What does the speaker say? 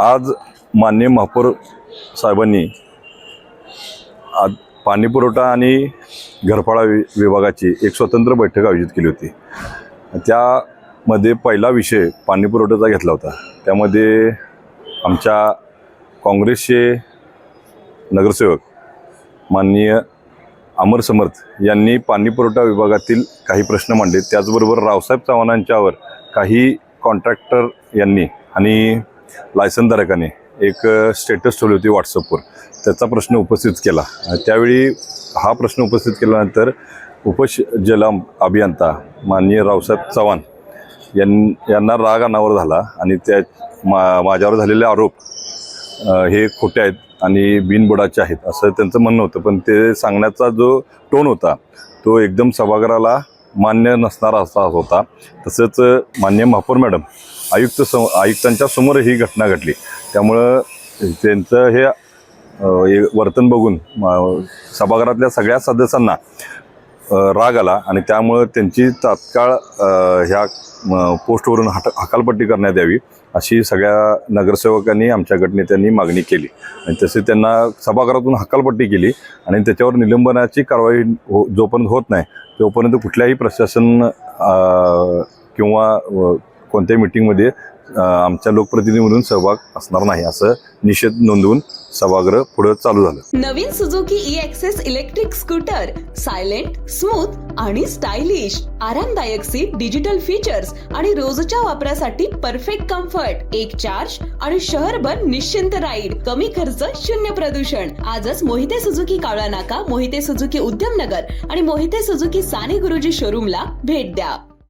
आज माननीय महापौर साहेबांनी आज पाणी पुरवठा आणि घरफाळा विभागाची एक स्वतंत्र बैठक आयोजित केली होती। त्यामध्ये पहिला विषय पाणी पुरवठ्याचा घेतला होता। त्यामध्ये आमच्या काँग्रेसचे नगरसेवक माननीय अमर समर्थ यांनी पाणी पुरवठा विभागातील काही प्रश्न मांडले। त्याचबरोबर रावसाहेब चव्हाणांच्यावर काही कॉन्ट्रॅक्टर यांनी आणि लायसनधारकाने एक स्टेटस ठेवली होती व्हॉट्सअपवर, त्याचा प्रश्न उपस्थित केला। त्यावेळी हा प्रश्न उपस्थित केल्यानंतर उपजल अभियंता माननीय रावसाहेब चव्हाण यांना राग अनावर झाला आणि त्या माझ्यावर झालेले आरोप हे खोटे आहेत आणि बिनबुडाचे आहेत असं त्यांचं म्हणणं होतं। पण ते सांगण्याचा जो टोन होता तो एकदम सभागृहाला मान्य नसणारा असा होता। तसंच माननीय महापौर मॅडम आयुक्तांच्या समोर ही घटना घडली। त्यामुळं त्यांचं हे वर्तन बघून सभागृहातल्या सगळ्या सदस्यांना राग आला आणि त्यामुळं त्यांची तात्काळ ह्या पोस्टवरून हकालपट्टी करण्यात यावी अशी सगळ्या नगरसेवकांनी आमच्या गटनेत्यांनी मागणी केली आणि तसे त्यांना सभागृहातून हकालपट्टी केली आणि त्याच्यावर निलंबनाची कारवाई जोपर्यंत होत नाही तोपर्यंत कुठल्याही प्रशासन किंवा कोणत्याही मीटिंगमध्ये आमच्या लोकप्रतिनिधींमधून सहभाग असणार नाही असं निषेध नोंदवून सभागृह पुढे चालू झालं। नवीन Suzuki e Access electric scooter silent, smooth आणि स्टायलिश, आरामदायक सीट, डिजिटल फीचर्स आणि रोजच्या वापरासाठी परफेक्ट कम्फर्ट, एक चार्ज आणि शहरभर निश्चिंत राईड, कमी खर्च, शून्य प्रदूषण। आजच मोहिते सुझुकी कावळा नाका, मोहिते सुझुकी उद्यमनगर आणि मोहिते सुझुकी साने गुरुजी शोरूमला भेट द्या।